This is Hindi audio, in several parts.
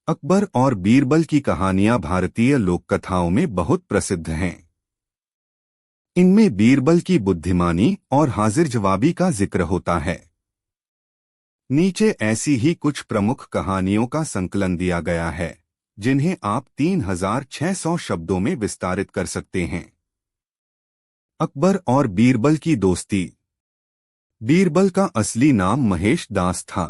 अकबर और बीरबल की कहानियां भारतीय लोककथाओं में बहुत प्रसिद्ध हैं। इनमें बीरबल की बुद्धिमानी और हाजिर जवाबी का जिक्र होता है। नीचे ऐसी ही कुछ प्रमुख कहानियों का संकलन दिया गया है, जिन्हें आप 3600 शब्दों में विस्तारित कर सकते हैं। अकबर और बीरबल की दोस्ती। बीरबल का असली नाम महेश दास था।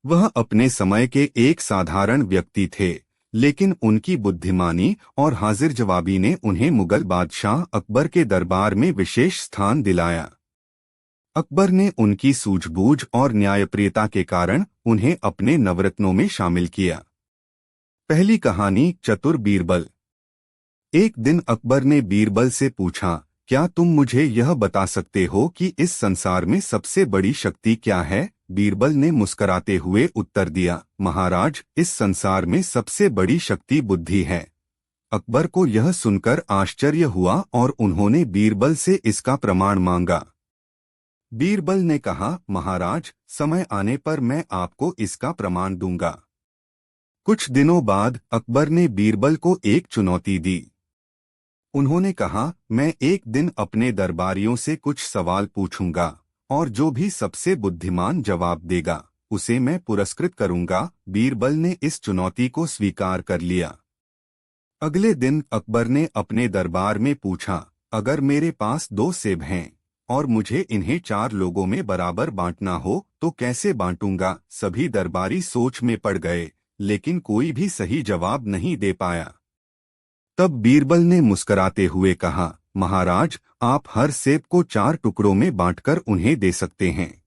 वह अपने समय के एक साधारण व्यक्ति थे, लेकिन उनकी बुद्धिमानी और हाजिर जवाबी ने उन्हें मुगल बादशाह अकबर के दरबार में विशेष स्थान दिलाया। अकबर ने उनकी सूझबूझ और न्यायप्रियता के कारण उन्हें अपने नवरत्नों में शामिल किया। पहली कहानी, चतुर बीरबल। एक दिन अकबर ने बीरबल से पूछा, क्या तुम मुझे यह बता सकते हो कि इस संसार में सबसे बड़ी शक्ति क्या है? बीरबल ने मुस्कराते हुए उत्तर दिया, महाराज, इस संसार में सबसे बड़ी शक्ति बुद्धि है। अकबर को यह सुनकर आश्चर्य हुआ और उन्होंने बीरबल से इसका प्रमाण मांगा। बीरबल ने कहा, महाराज, समय आने पर मैं आपको इसका प्रमाण दूंगा। कुछ दिनों बाद अकबर ने बीरबल को एक चुनौती दी। उन्होंने कहा, मैं एक दिन अपने दरबारियों से कुछ सवाल पूछूंगा और जो भी सबसे बुद्धिमान जवाब देगा उसे मैं पुरस्कृत करूंगा। बीरबल ने इस चुनौती को स्वीकार कर लिया। अगले दिन अकबर ने अपने दरबार में पूछा, अगर मेरे पास 2 सेब हैं और मुझे इन्हें 4 लोगों में बराबर बांटना हो तो कैसे बांटूंगा? सभी दरबारी सोच में पड़ गए, लेकिन कोई भी सही जवाब नहीं दे पाया। तब बीरबल ने मुस्कराते हुए कहा, महाराज, आप हर सेब को 4 टुकड़ों में बांटकर उन्हें दे सकते हैं।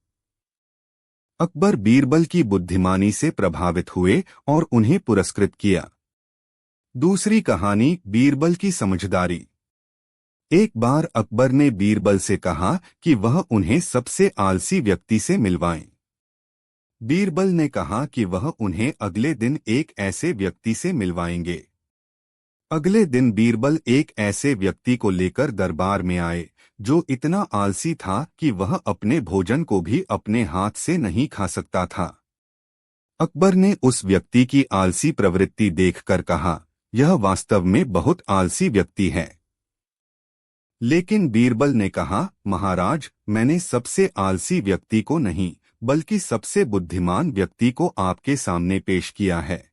अकबर बीरबल की बुद्धिमानी से प्रभावित हुए और उन्हें पुरस्कृत किया। दूसरी कहानी, बीरबल की समझदारी। एक बार अकबर ने बीरबल से कहा कि वह उन्हें सबसे आलसी व्यक्ति से मिलवाएं। बीरबल ने कहा कि वह उन्हें अगले दिन एक ऐसे व्यक्ति से मिलवाएंगे। अगले दिन बीरबल एक ऐसे व्यक्ति को लेकर दरबार में आए जो इतना आलसी था कि वह अपने भोजन को भी अपने हाथ से नहीं खा सकता था। अकबर ने उस व्यक्ति की आलसी प्रवृत्ति देखकर कहा, यह वास्तव में बहुत आलसी व्यक्ति है। लेकिन बीरबल ने कहा, महाराज, मैंने सबसे आलसी व्यक्ति को नहीं बल्कि सबसे बुद्धिमान व्यक्ति को आपके सामने पेश किया है।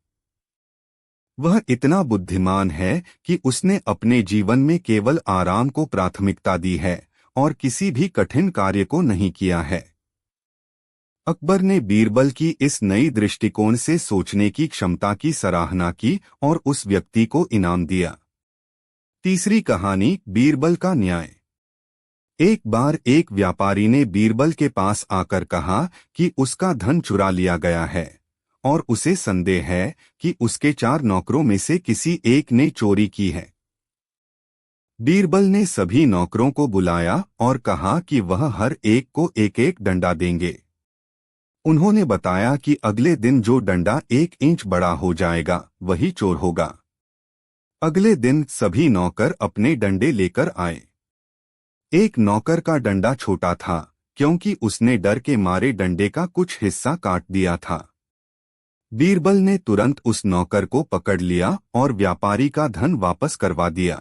वह इतना बुद्धिमान है कि उसने अपने जीवन में केवल आराम को प्राथमिकता दी है और किसी भी कठिन कार्य को नहीं किया है। अकबर ने बीरबल की इस नई दृष्टिकोण से सोचने की क्षमता की सराहना की और उस व्यक्ति को इनाम दिया। तीसरी कहानी, बीरबल का न्याय। एक बार एक व्यापारी ने बीरबल के पास आकर कहा कि उसका धन चुरा लिया गया है और उसे संदेह है कि उसके 4 नौकरों में से किसी एक ने चोरी की है। बीरबल ने सभी नौकरों को बुलाया और कहा कि वह हर एक को एक एक डंडा देंगे। उन्होंने बताया कि अगले दिन जो डंडा 1 इंच बड़ा हो जाएगा वही चोर होगा। अगले दिन सभी नौकर अपने डंडे लेकर आए। एक नौकर का डंडा छोटा था क्योंकि उसने डर के मारे डंडे का कुछ हिस्सा काट दिया था। बीरबल ने तुरंत उस नौकर को पकड़ लिया और व्यापारी का धन वापस करवा दिया।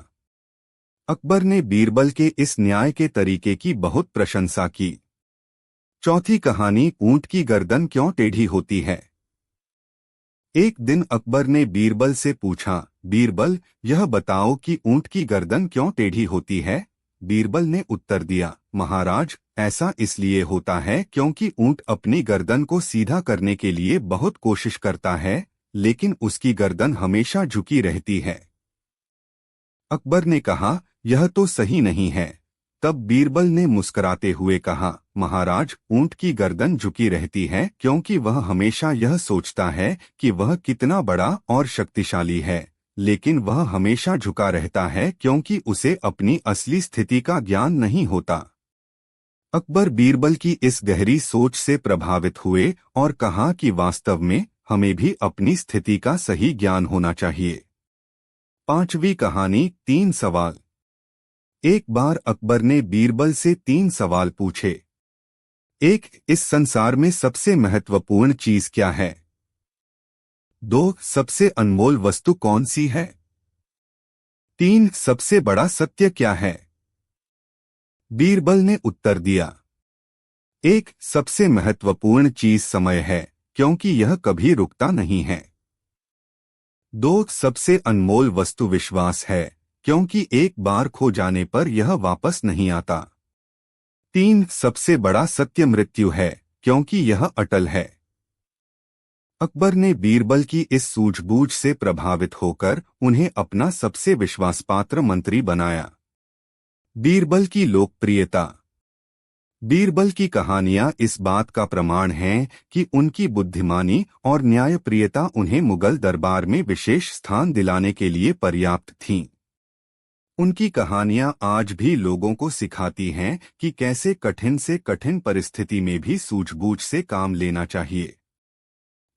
अकबर ने बीरबल के इस न्याय के तरीके की बहुत प्रशंसा की। चौथी कहानी, ऊंट की गर्दन क्यों टेढ़ी होती है। एक दिन अकबर ने बीरबल से पूछा, बीरबल, यह बताओ कि ऊंट की गर्दन क्यों टेढ़ी होती है? बीरबल ने उत्तर दिया, महाराज, ऐसा इसलिए होता है क्योंकि ऊंट अपनी गर्दन को सीधा करने के लिए बहुत कोशिश करता है, लेकिन उसकी गर्दन हमेशा झुकी रहती है। अकबर ने कहा, यह तो सही नहीं है। तब बीरबल ने मुस्कुराते हुए कहा, महाराज, ऊंट की गर्दन झुकी रहती है क्योंकि वह हमेशा यह सोचता है कि वह कितना बड़ा और शक्तिशाली है, लेकिन वह हमेशा झुका रहता है क्योंकि उसे अपनी असली स्थिति का ज्ञान नहीं होता। अकबर बीरबल की इस गहरी सोच से प्रभावित हुए और कहा कि वास्तव में हमें भी अपनी स्थिति का सही ज्ञान होना चाहिए। पांचवी कहानी, 3 सवाल। एक बार अकबर ने बीरबल से 3 सवाल पूछे। 1. इस संसार में सबसे महत्वपूर्ण चीज क्या है? 2. सबसे अनमोल वस्तु कौन सी है? 3. सबसे बड़ा सत्य क्या है? बीरबल ने उत्तर दिया, 1. सबसे महत्वपूर्ण चीज समय है, क्योंकि यह कभी रुकता नहीं है। 2. सबसे अनमोल वस्तु विश्वास है, क्योंकि एक बार खो जाने पर यह वापस नहीं आता। 3. सबसे बड़ा सत्य मृत्यु है, क्योंकि यह अटल है। अकबर ने बीरबल की इस सूझबूझ से प्रभावित होकर उन्हें अपना सबसे विश्वासपात्र मंत्री बनाया। बीरबल की लोकप्रियता। बीरबल की कहानियां इस बात का प्रमाण हैं कि उनकी बुद्धिमानी और न्यायप्रियता उन्हें मुगल दरबार में विशेष स्थान दिलाने के लिए पर्याप्त थीं। उनकी कहानियां आज भी लोगों को सिखाती हैं कि कैसे कठिन से कठिन परिस्थिति में भी सूझबूझ से काम लेना चाहिए।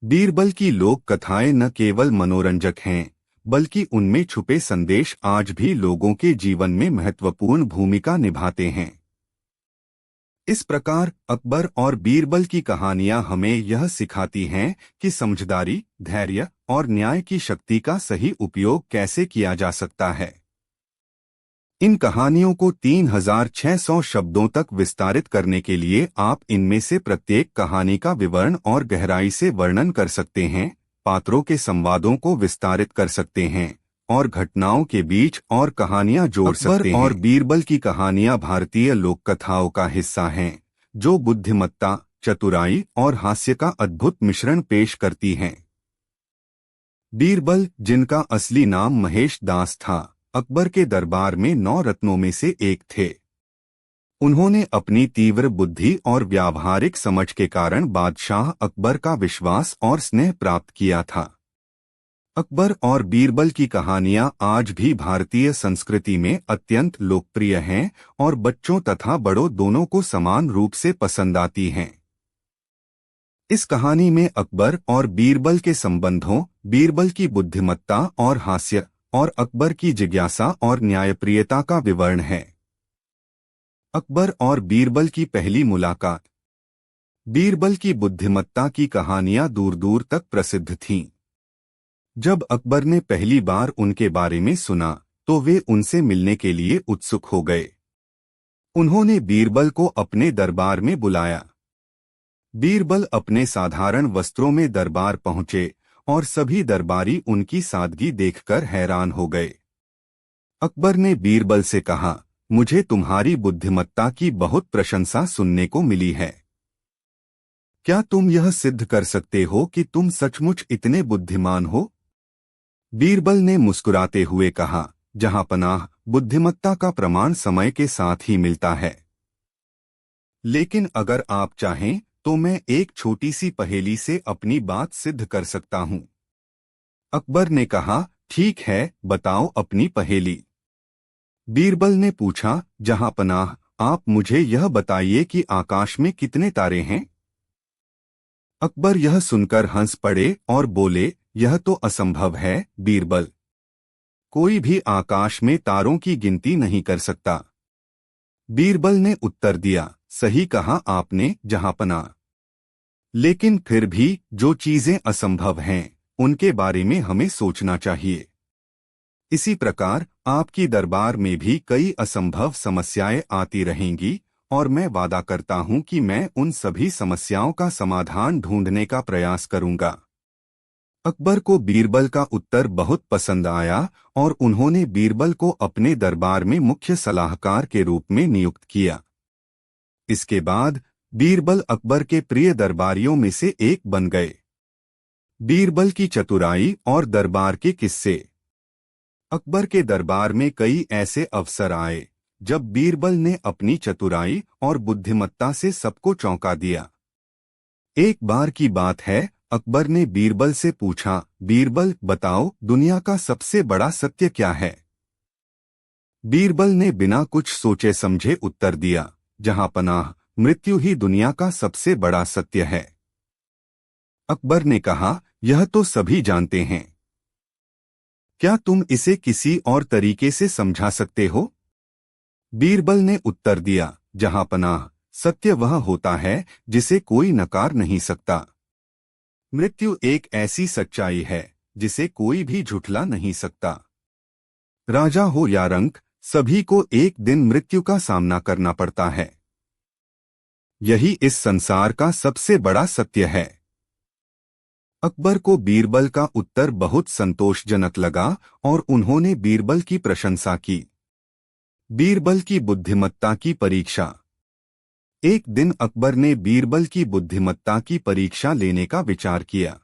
बीरबल की लोक कथाएं न केवल मनोरंजक हैं, बल्कि उनमें छुपे संदेश आज भी लोगों के जीवन में महत्वपूर्ण भूमिका निभाते हैं। इस प्रकार अकबर और बीरबल की कहानियां हमें यह सिखाती हैं कि समझदारी, धैर्य और न्याय की शक्ति का सही उपयोग कैसे किया जा सकता है। इन कहानियों को 3600 शब्दों तक विस्तारित करने के लिए आप इनमें से प्रत्येक कहानी का विवरण और गहराई से वर्णन कर सकते हैं, पात्रों के संवादों को विस्तारित कर सकते हैं और घटनाओं के बीच और कहानियां जोड़ सकते हैं। और बीरबल की कहानियां भारतीय लोक कथाओं का हिस्सा हैं, जो बुद्धिमत्ता, चतुराई और हास्य का अद्भुत मिश्रण पेश करती हैं। बीरबल, जिनका असली नाम महेश दास था, अकबर के दरबार में 9 रत्नों में से एक थे। उन्होंने अपनी तीव्र बुद्धि और व्यावहारिक समझ के कारण बादशाह अकबर का विश्वास और स्नेह प्राप्त किया था। अकबर और बीरबल की कहानियां आज भी भारतीय संस्कृति में अत्यंत लोकप्रिय हैं और बच्चों तथा बड़ों दोनों को समान रूप से पसंद आती हैं। इस कहानी में अकबर और बीरबल के संबंधों, बीरबल की बुद्धिमत्ता और हास्य और अकबर की जिज्ञासा और न्यायप्रियता का विवरण है। अकबर और बीरबल की पहली मुलाकात। बीरबल की बुद्धिमत्ता की कहानियां दूर दूर तक प्रसिद्ध थीं। जब अकबर ने पहली बार उनके बारे में सुना, तो वे उनसे मिलने के लिए उत्सुक हो गए। उन्होंने बीरबल को अपने दरबार में बुलाया। बीरबल अपने साधारण वस्त्रों में दरबार पहुंचे और सभी दरबारी उनकी सादगी देखकर हैरान हो गए। अकबर ने बीरबल से कहा, मुझे तुम्हारी बुद्धिमत्ता की बहुत प्रशंसा सुनने को मिली है। क्या तुम यह सिद्ध कर सकते हो कि तुम सचमुच इतने बुद्धिमान हो? बीरबल ने मुस्कुराते हुए कहा, जहांपनाह, बुद्धिमत्ता का प्रमाण समय के साथ ही मिलता है। लेकिन अगर आप चाहें तो मैं एक छोटी सी पहेली से अपनी बात सिद्ध कर सकता हूं। अकबर ने कहा, ठीक है, बताओ अपनी पहेली। बीरबल ने पूछा, जहांपनाह, आप मुझे यह बताइए कि आकाश में कितने तारे हैं? अकबर यह सुनकर हंस पड़े और बोले, यह तो असंभव है बीरबल। कोई भी आकाश में तारों की गिनती नहीं कर सकता। बीरबल ने उत्तर दिया, सही कहा आपने जहांपनाह। लेकिन फिर भी जो चीजें असंभव हैं, उनके बारे में हमें सोचना चाहिए। इसी प्रकार आपकी दरबार में भी कई असंभव समस्याएं आती रहेंगी और मैं वादा करता हूं कि मैं उन सभी समस्याओं का समाधान ढूंढने का प्रयास करूंगा। अकबर को बीरबल का उत्तर बहुत पसंद आया और उन्होंने बीरबल को अपने दरबार में मुख्य सलाहकार के रूप में नियुक्त किया। इसके बाद बीरबल अकबर के प्रिय दरबारियों में से एक बन गए। बीरबल की चतुराई और दरबार के किस्से। अकबर के दरबार में कई ऐसे अवसर आए जब बीरबल ने अपनी चतुराई और बुद्धिमत्ता से सबको चौंका दिया। एक बार की बात है, अकबर ने बीरबल से पूछा, बीरबल बताओ, दुनिया का सबसे बड़ा सत्य क्या है? बीरबल ने बिना कुछ सोचे समझे उत्तर दिया, जहांपनाह, मृत्यु ही दुनिया का सबसे बड़ा सत्य है। अकबर ने कहा, यह तो सभी जानते हैं। क्या तुम इसे किसी और तरीके से समझा सकते हो? बीरबल ने उत्तर दिया, जहांपनाह, सत्य वह होता है जिसे कोई नकार नहीं सकता। मृत्यु एक ऐसी सच्चाई है जिसे कोई भी झुठला नहीं सकता। राजा हो या रंक, सभी को एक दिन मृत्यु का सामना करना पड़ता है। यही इस संसार का सबसे बड़ा सत्य है। अकबर को बीरबल का उत्तर बहुत संतोषजनक लगा और उन्होंने बीरबल की प्रशंसा की। बीरबल की बुद्धिमत्ता की परीक्षा। एक दिन अकबर ने बीरबल की बुद्धिमत्ता की परीक्षा लेने का विचार किया।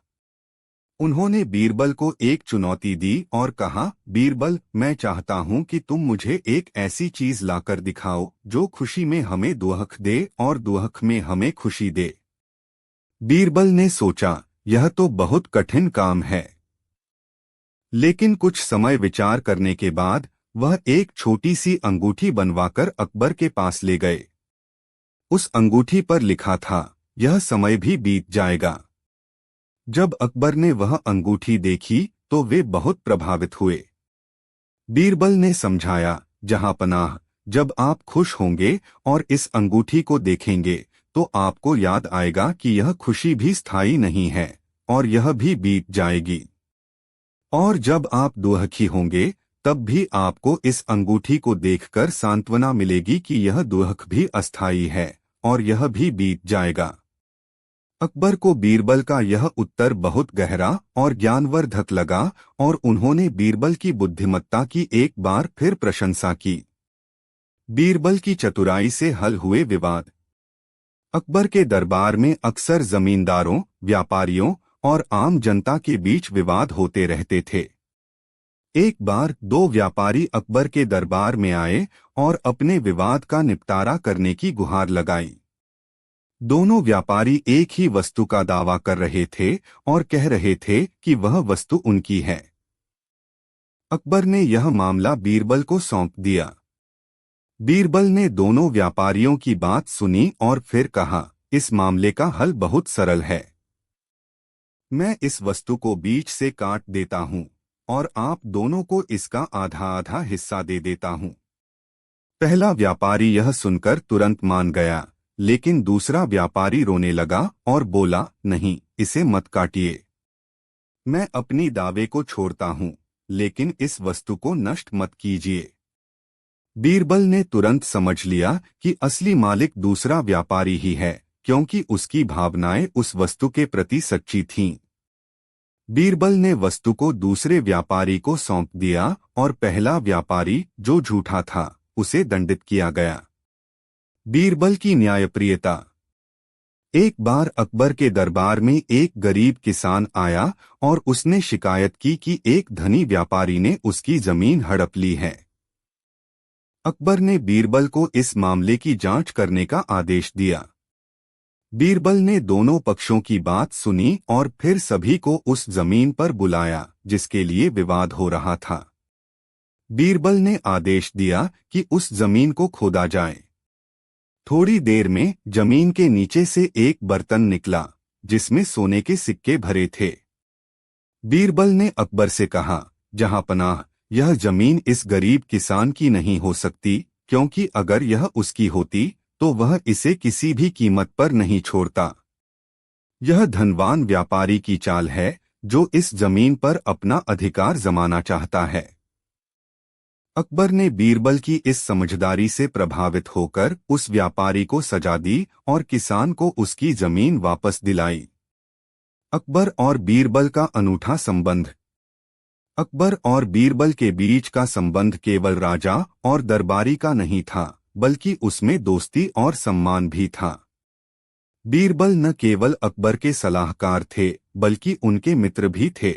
उन्होंने बीरबल को एक चुनौती दी और कहा, बीरबल, मैं चाहता हूं कि तुम मुझे एक ऐसी चीज लाकर दिखाओ जो खुशी में हमें दुख दे और दुख में हमें खुशी दे। बीरबल ने सोचा, यह तो बहुत कठिन काम है। लेकिन कुछ समय विचार करने के बाद वह एक छोटी सी अंगूठी बनवाकर अकबर के पास ले गए। उस अंगूठी पर लिखा था, यह समय भी बीत जाएगा। जब अकबर ने वह अंगूठी देखी तो वे बहुत प्रभावित हुए। बीरबल ने समझाया, जहांपनाह, जब आप खुश होंगे और इस अंगूठी को देखेंगे तो आपको याद आएगा कि यह खुशी भी स्थायी नहीं है और यह भी बीत जाएगी। और जब आप दुखी होंगे तब भी आपको इस अंगूठी को देखकर सांत्वना मिलेगी कि यह दुख भी अस्थायी है और यह भी बीत जाएगा। अकबर को बीरबल का यह उत्तर बहुत गहरा और ज्ञानवर्धक लगा और उन्होंने बीरबल की बुद्धिमत्ता की एक बार फिर प्रशंसा की। बीरबल की चतुराई से हल हुए विवाद। अकबर के दरबार में अक्सर जमींदारों, व्यापारियों और आम जनता के बीच विवाद होते रहते थे। एक बार दो व्यापारी अकबर के दरबार में आए और अपने विवाद का निपटारा करने की गुहार लगाई। दोनों व्यापारी एक ही वस्तु का दावा कर रहे थे और कह रहे थे कि वह वस्तु उनकी है। अकबर ने यह मामला बीरबल को सौंप दिया। बीरबल ने दोनों व्यापारियों की बात सुनी और फिर कहा, इस मामले का हल बहुत सरल है। मैं इस वस्तु को बीच से काट देता हूं और आप दोनों को इसका आधा आधा हिस्सा दे देता हूं। पहला व्यापारी यह सुनकर तुरंत मान गया, लेकिन दूसरा व्यापारी रोने लगा और बोला, नहीं, इसे मत काटिए। मैं अपनी दावे को छोड़ता हूं, लेकिन इस वस्तु को नष्ट मत कीजिए। बीरबल ने तुरंत समझ लिया कि असली मालिक दूसरा व्यापारी ही है, क्योंकि उसकी भावनाएं उस वस्तु के प्रति सच्ची थीं। बीरबल ने वस्तु को दूसरे व्यापारी को सौंप दिया और पहला व्यापारी, जो झूठा था, उसे दंडित किया गया। बीरबल की न्यायप्रियता। एक बार अकबर के दरबार में एक गरीब किसान आया और उसने शिकायत की कि एक धनी व्यापारी ने उसकी जमीन हड़प ली है। अकबर ने बीरबल को इस मामले की जांच करने का आदेश दिया। बीरबल ने दोनों पक्षों की बात सुनी और फिर सभी को उस जमीन पर बुलाया जिसके लिए विवाद हो रहा था। बीरबल ने आदेश दिया कि उस जमीन को खोदा जाए। थोड़ी देर में जमीन के नीचे से एक बर्तन निकला जिसमें सोने के सिक्के भरे थे। बीरबल ने अकबर से कहा, जहांपनाह, यह जमीन इस गरीब किसान की नहीं हो सकती, क्योंकि अगर यह उसकी होती तो वह इसे किसी भी कीमत पर नहीं छोड़ता। यह धनवान व्यापारी की चाल है जो इस जमीन पर अपना अधिकार जमाना चाहता है। अकबर ने बीरबल की इस समझदारी से प्रभावित होकर उस व्यापारी को सजा दी और किसान को उसकी जमीन वापस दिलाई। अकबर और बीरबल का अनूठा संबंध। अकबर और बीरबल के बीच का संबंध केवल राजा और दरबारी का नहीं था, बल्कि उसमें दोस्ती और सम्मान भी था। बीरबल न केवल अकबर के सलाहकार थे, बल्कि उनके मित्र भी थे।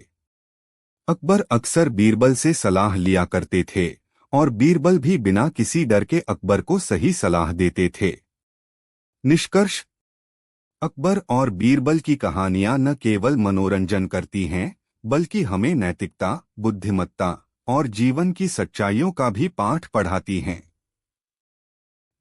अकबर अक्सर बीरबल से सलाह लिया करते थे और बीरबल भी बिना किसी डर के अकबर को सही सलाह देते थे। निष्कर्ष: अकबर और बीरबल की कहानियां न केवल मनोरंजन करती हैं, बल्कि हमें नैतिकता, बुद्धिमत्ता और जीवन की सच्चाइयों का भी पाठ पढ़ाती हैं।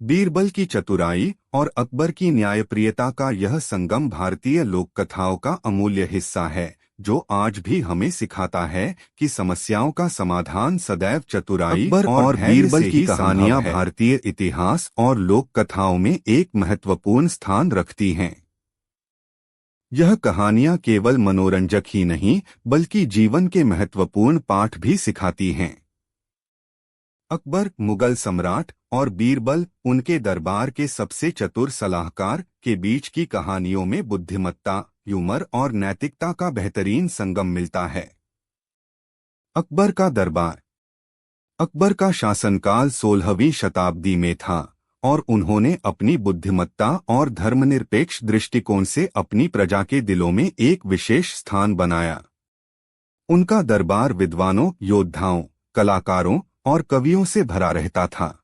बीरबल की चतुराई और अकबर की न्यायप्रियता का यह संगम भारतीय लोक कथाओं का अमूल्य हिस्सा है, जो आज भी हमें सिखाता है कि समस्याओं का समाधान सदैव चतुराई और बीरबल की कहानियां भारतीय इतिहास और लोक कथाओं में एक महत्वपूर्ण स्थान रखती हैं। यह कहानियां केवल मनोरंजक ही नहीं बल्कि जीवन के महत्वपूर्ण पाठ भी सिखाती हैं। अकबर, मुगल सम्राट, और बीरबल, उनके दरबार के सबसे चतुर सलाहकार, के बीच की कहानियों में बुद्धिमत्ता, ह्यूमर और नैतिकता का बेहतरीन संगम मिलता है। अकबर का दरबार। अकबर का शासनकाल 16वीं शताब्दी में था और उन्होंने अपनी बुद्धिमत्ता और धर्मनिरपेक्ष दृष्टिकोण से अपनी प्रजा के दिलों में एक विशेष स्थान बनाया। उनका दरबार विद्वानों, योद्धाओं, कलाकारों और कवियों से भरा रहता था।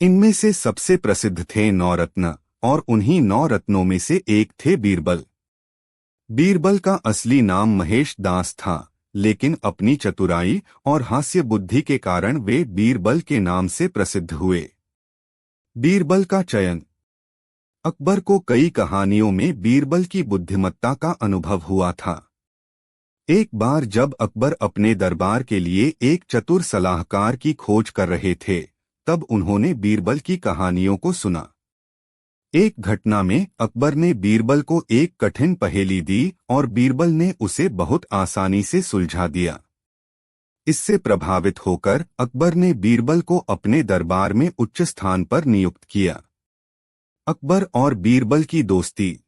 इनमें से सबसे प्रसिद्ध थे नौरत्न, और उन्हीं नौ रत्नों में से एक थे बीरबल। बीरबल का असली नाम महेश दास था, लेकिन अपनी चतुराई और हास्य बुद्धि के कारण वे बीरबल के नाम से प्रसिद्ध हुए। बीरबल का चयन। अकबर को कई कहानियों में बीरबल की बुद्धिमत्ता का अनुभव हुआ था। एक बार जब अकबर अपने दरबार के लिए एक चतुर सलाहकार की खोज कर रहे थे, तब उन्होंने बीरबल की कहानियों को सुना। एक घटना में अकबर ने बीरबल को एक कठिन पहेली दी और बीरबल ने उसे बहुत आसानी से सुलझा दिया। इससे प्रभावित होकर अकबर ने बीरबल को अपने दरबार में उच्च स्थान पर नियुक्त किया। अकबर और बीरबल की दोस्ती।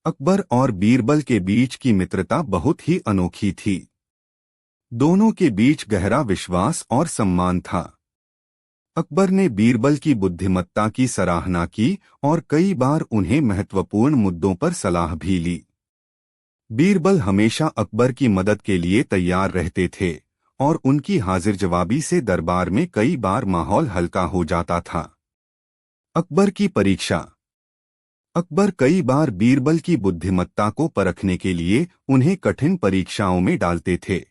अकबर और बीरबल के बीच की मित्रता बहुत ही अनोखी थी। दोनों के बीच गहरा विश्वास और सम्मान था। अकबर ने बीरबल की बुद्धिमत्ता की सराहना की और कई बार उन्हें महत्वपूर्ण मुद्दों पर सलाह भी ली। बीरबल हमेशा अकबर की मदद के लिए तैयार रहते थे और उनकी हाजिर जवाबी से दरबार में कई बार माहौल हल्का हो जाता था। अकबर की परीक्षा। अकबर कई बार बीरबल की बुद्धिमत्ता को परखने के लिए उन्हें कठिन परीक्षाओं में डालते थे।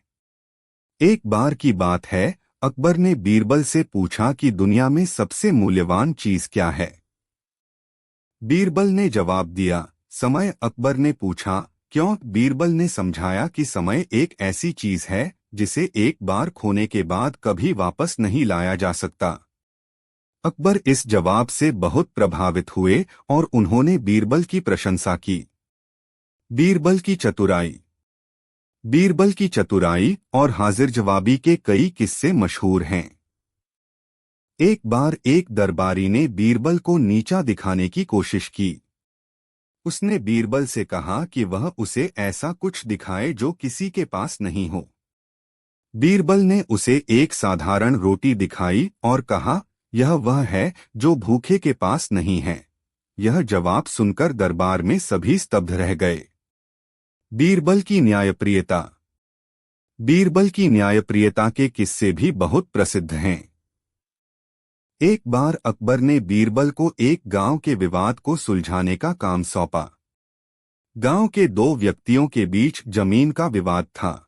एक बार की बात है, अकबर ने बीरबल से पूछा कि दुनिया में सबसे मूल्यवान चीज क्या है। बीरबल ने जवाब दिया, समय। अकबर ने पूछा, क्यों? बीरबल ने समझाया कि समय एक ऐसी चीज है जिसे एक बार खोने के बाद कभी वापस नहीं लाया जा सकता। अकबर इस जवाब से बहुत प्रभावित हुए और उन्होंने बीरबल की प्रशंसा की। बीरबल की चतुराई। बीरबल की चतुराई और हाजिर जवाबी के कई किस्से मशहूर हैं। एक बार एक दरबारी ने बीरबल को नीचा दिखाने की कोशिश की। उसने बीरबल से कहा कि वह उसे ऐसा कुछ दिखाए जो किसी के पास नहीं हो। बीरबल ने उसे एक साधारण रोटी दिखाई और कहा, यह वह है जो भूखे के पास नहीं है। यह जवाब सुनकर दरबार में सभी स्तब्ध रह गए। बीरबल की न्यायप्रियता। बीरबल की न्यायप्रियता के किस्से भी बहुत प्रसिद्ध हैं। एक बार अकबर ने बीरबल को एक गांव के विवाद को सुलझाने का काम सौंपा। गांव के दो व्यक्तियों के बीच जमीन का विवाद था।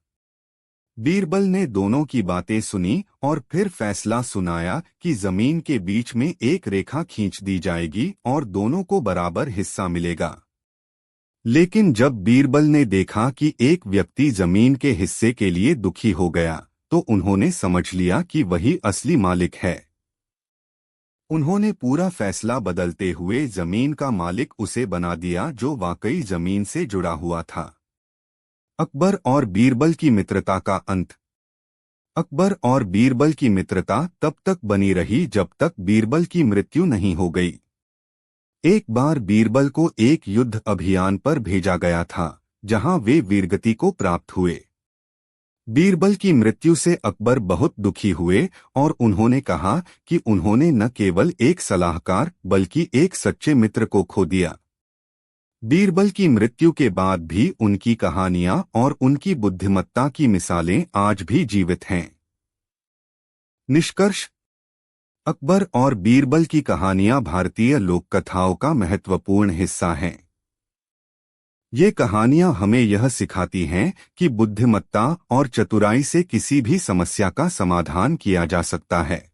बीरबल ने दोनों की बातें सुनी और फिर फैसला सुनाया कि जमीन के बीच में एक रेखा खींच दी जाएगी और दोनों को बराबर हिस्सा मिलेगा। लेकिन जब बीरबल ने देखा कि एक व्यक्ति जमीन के हिस्से के लिए दुखी हो गया, तो उन्होंने समझ लिया कि वही असली मालिक है। उन्होंने पूरा फैसला बदलते हुए जमीन का मालिक उसे बना दिया जो वाकई जमीन से जुड़ा हुआ था। अकबर और बीरबल की मित्रता का अंत। अकबर और बीरबल की मित्रता तब तक बनी रही जब तक बीरबल की मृत्यु नहीं हो गई। एक बार बीरबल को एक युद्ध अभियान पर भेजा गया था, जहां वे वीरगति को प्राप्त हुए। बीरबल की मृत्यु से अकबर बहुत दुखी हुए और उन्होंने कहा कि उन्होंने न केवल एक सलाहकार बल्कि एक सच्चे मित्र को खो दिया। बीरबल की मृत्यु के बाद भी उनकी कहानियां और उनकी बुद्धिमत्ता की मिसालें आज भी जीवित हैं। निष्कर्ष। अकबर और बीरबल की कहानियां भारतीय लोक कथाओं का महत्वपूर्ण हिस्सा हैं। ये कहानियां हमें यह सिखाती हैं कि बुद्धिमत्ता और चतुराई से किसी भी समस्या का समाधान किया जा सकता है।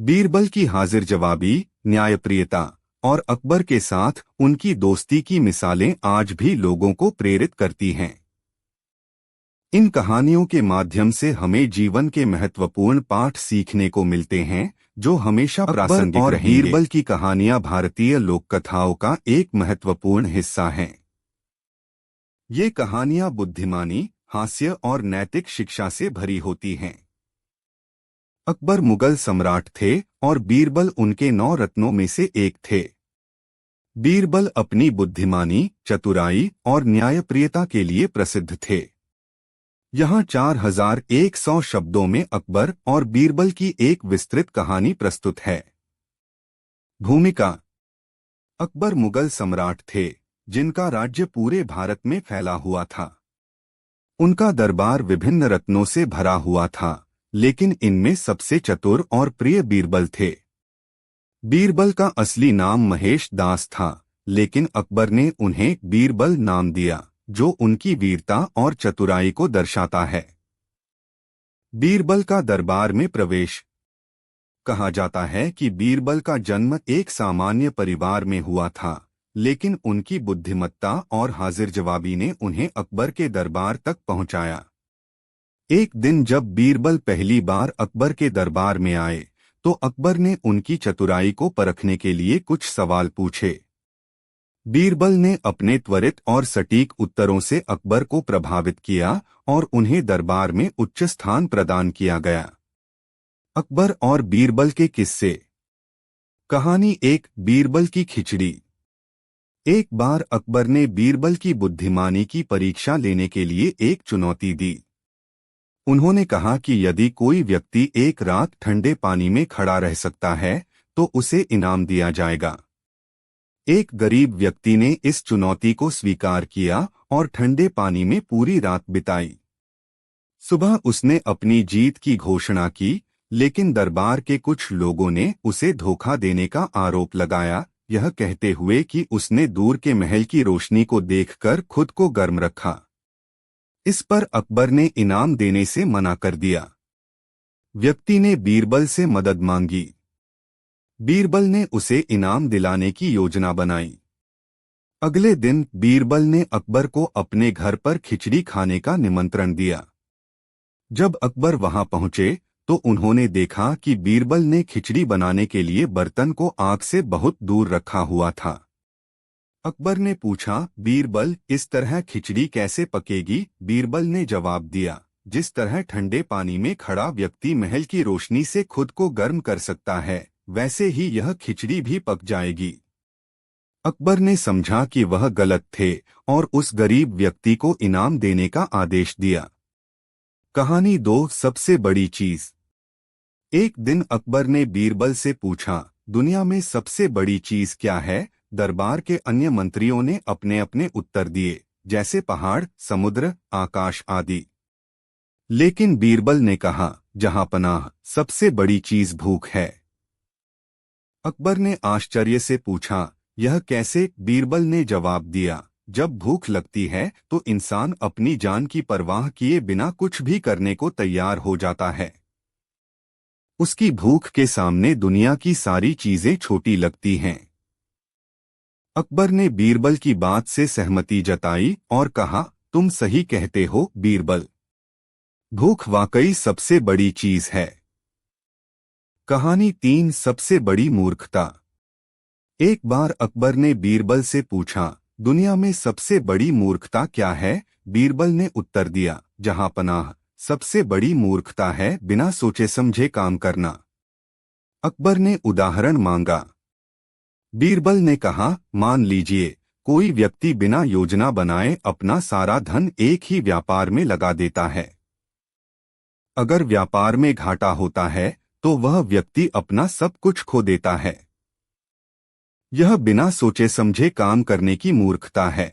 बीरबल की हाजिर जवाबी, न्यायप्रियता और अकबर के साथ उनकी दोस्ती की मिसालें आज भी लोगों को प्रेरित करती हैं। इन कहानियों के माध्यम से हमें जीवन के महत्वपूर्ण पाठ सीखने को मिलते हैं, जो हमेशा प्रासंगिक और बीरबल की कहानियां भारतीय लोककथाओं का एक महत्वपूर्ण हिस्सा हैं। ये कहानियां बुद्धिमानी, हास्य और नैतिक शिक्षा से भरी होती हैं। अकबर मुगल सम्राट थे और बीरबल उनके 9 रत्नों में से एक थे। बीरबल अपनी बुद्धिमानी, चतुराई और न्यायप्रियता के लिए प्रसिद्ध थे। यहाँ 4100 शब्दों में अकबर और बीरबल की एक विस्तृत कहानी प्रस्तुत है। भूमिका: अकबर मुगल सम्राट थे जिनका राज्य पूरे भारत में फैला हुआ था। उनका दरबार विभिन्न रत्नों से भरा हुआ था, लेकिन इनमें सबसे चतुर और प्रिय बीरबल थे। बीरबल का असली नाम महेश दास था, लेकिन अकबर ने उन्हें बीरबल नाम दिया, जो उनकी वीरता और चतुराई को दर्शाता है। बीरबल का दरबार में प्रवेश: कहा जाता है कि बीरबल का जन्म एक सामान्य परिवार में हुआ था, लेकिन उनकी बुद्धिमत्ता और हाजिर जवाबी ने उन्हें अकबर के दरबार तक पहुंचाया। एक दिन जब बीरबल पहली बार अकबर के दरबार में आए, तो अकबर ने उनकी चतुराई को परखने के लिए कुछ सवाल पूछे। बीरबल ने अपने त्वरित और सटीक उत्तरों से अकबर को प्रभावित किया और उन्हें दरबार में उच्च स्थान प्रदान किया गया। अकबर और बीरबल के किस्से। कहानी 1, बीरबल की खिचड़ी। एक बार अकबर ने बीरबल की बुद्धिमानी की परीक्षा लेने के लिए एक चुनौती दी। उन्होंने कहा कि यदि कोई व्यक्ति एक रात ठंडे पानी में खड़ा रह सकता है, तो उसे इनाम दिया जाएगा। एक गरीब व्यक्ति ने इस चुनौती को स्वीकार किया और ठंडे पानी में पूरी रात बिताई। सुबह उसने अपनी जीत की घोषणा की, लेकिन दरबार के कुछ लोगों ने उसे धोखा देने का आरोप लगाया, यह कहते हुए कि उसने दूर के महल की रोशनी को देखकर खुद को गर्म रखा। इस पर अकबर ने इनाम देने से मना कर दिया। व्यक्ति ने बीरबल से मदद मांगी। बीरबल ने उसे इनाम दिलाने की योजना बनाई। अगले दिन बीरबल ने अकबर को अपने घर पर खिचड़ी खाने का निमंत्रण दिया। जब अकबर वहां पहुंचे, तो उन्होंने देखा कि बीरबल ने खिचड़ी बनाने के लिए बर्तन को आग से बहुत दूर रखा हुआ था। अकबर ने पूछा, बीरबल, इस तरह खिचड़ी कैसे पकेगी? बीरबल ने जवाब दिया, जिस तरह ठंडे पानी में खड़ा व्यक्ति महल की रोशनी से खुद को गर्म कर सकता है, वैसे ही यह खिचड़ी भी पक जाएगी। अकबर ने समझा कि वह गलत थे और उस गरीब व्यक्ति को इनाम देने का आदेश दिया। कहानी 2, सबसे बड़ी चीज। एक दिन अकबर ने बीरबल से पूछा, दुनिया में सबसे बड़ी चीज क्या है? दरबार के अन्य मंत्रियों ने अपने अपने उत्तर दिए, जैसे पहाड़, समुद्र, आकाश आदि। लेकिन बीरबल ने कहा, जहांपनाह, सबसे बड़ी चीज भूख है। अकबर ने आश्चर्य से पूछा, यह कैसे? बीरबल ने जवाब दिया, जब भूख लगती है तो इंसान अपनी जान की परवाह किए बिना कुछ भी करने को तैयार हो जाता है। उसकी भूख के सामने दुनिया की सारी चीजें छोटी लगती हैं। अकबर ने बीरबल की बात से सहमति जताई और कहा, तुम सही कहते हो बीरबल। भूख वाकई सबसे बड़ी चीज है। कहानी 3, सबसे बड़ी मूर्खता। एक बार अकबर ने बीरबल से पूछा, दुनिया में सबसे बड़ी मूर्खता क्या है? बीरबल ने उत्तर दिया, जहांपनाह, सबसे बड़ी मूर्खता है बिना सोचे समझे काम करना। अकबर ने उदाहरण मांगा। बीरबल ने कहा, मान लीजिए कोई व्यक्ति बिना योजना बनाए अपना सारा धन एक ही व्यापार में लगा देता है। अगर व्यापार में घाटा होता है तो वह व्यक्ति अपना सब कुछ खो देता है। यह बिना सोचे समझे काम करने की मूर्खता है।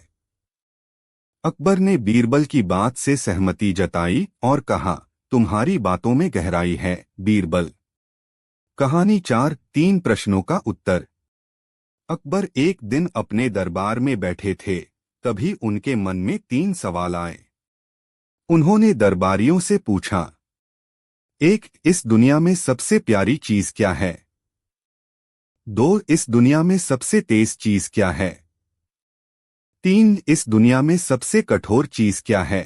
अकबर ने बीरबल की बात से सहमति जताई और कहा, तुम्हारी बातों में गहराई है बीरबल। कहानी 4, 3 प्रश्नों का उत्तर। अकबर एक दिन अपने दरबार में बैठे थे, तभी उनके मन में 3 सवाल आए। उन्होंने दरबारियों से पूछा, 1, इस दुनिया में सबसे प्यारी चीज क्या है? 2, इस दुनिया में सबसे तेज चीज क्या है? 3, इस दुनिया में सबसे कठोर चीज क्या है?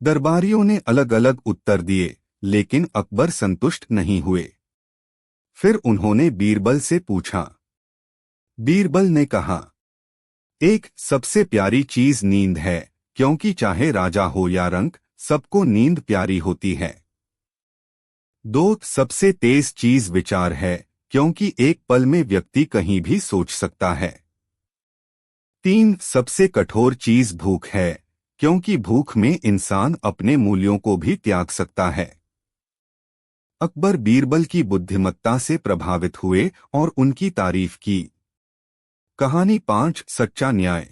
दरबारियों ने अलग अलग उत्तर दिए, लेकिन अकबर संतुष्ट नहीं हुए। फिर उन्होंने बीरबल से पूछा। बीरबल ने कहा, एक, सबसे प्यारी चीज नींद है, क्योंकि चाहे राजा हो या रंक, सबको नींद प्यारी होती है। दो, सबसे तेज चीज विचार है, क्योंकि एक पल में व्यक्ति कहीं भी सोच सकता है। तीन, सबसे कठोर चीज भूख है, क्योंकि भूख में इंसान अपने मूल्यों को भी त्याग सकता है। अकबर बीरबल की बुद्धिमत्ता से प्रभावित हुए और उनकी तारीफ की। कहानी 5, सच्चा न्याय।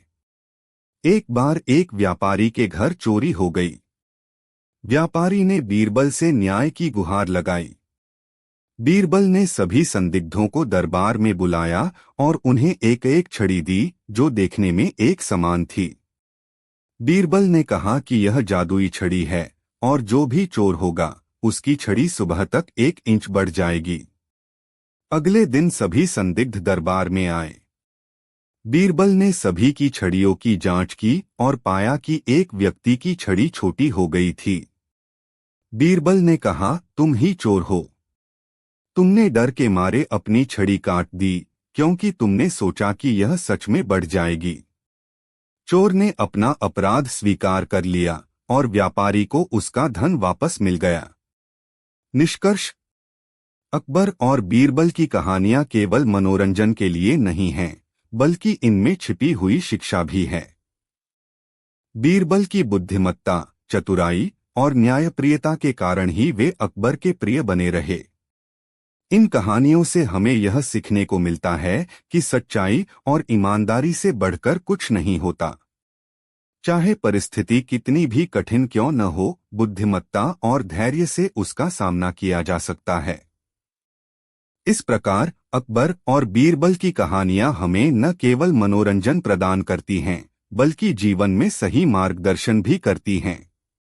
एक बार एक व्यापारी के घर चोरी हो गई। व्यापारी ने बीरबल से न्याय की गुहार लगाई। बीरबल ने सभी संदिग्धों को दरबार में बुलाया और उन्हें एक एक छड़ी दी, जो देखने में एक समान थी। बीरबल ने कहा कि यह जादुई छड़ी है और जो भी चोर होगा उसकी छड़ी सुबह तक 1 इंच बढ़ जाएगी। अगले दिन सभी संदिग्ध दरबार में आए। बीरबल ने सभी की छड़ियों की जांच की और पाया कि एक व्यक्ति की छड़ी छोटी हो गई थी। बीरबल ने कहा, तुम ही चोर हो। तुमने डर के मारे अपनी छड़ी काट दी, क्योंकि तुमने सोचा कि यह सच में बढ़ जाएगी। चोर ने अपना अपराध स्वीकार कर लिया और व्यापारी को उसका धन वापस मिल गया। निष्कर्ष: अकबर और बीरबल की कहानियां केवल मनोरंजन के लिए नहीं हैं, बल्कि इनमें छिपी हुई शिक्षा भी है। बीरबल की बुद्धिमत्ता, चतुराई और न्यायप्रियता के कारण ही वे अकबर के प्रिय बने रहे। इन कहानियों से हमें यह सीखने को मिलता है कि सच्चाई और ईमानदारी से बढ़कर कुछ नहीं होता। चाहे परिस्थिति कितनी भी कठिन क्यों न हो, बुद्धिमत्ता और धैर्य से उसका सामना किया जा सकता है। इस प्रकार अकबर और बीरबल की कहानियां हमें न केवल मनोरंजन प्रदान करती हैं, बल्कि जीवन में सही मार्गदर्शन भी करती हैं।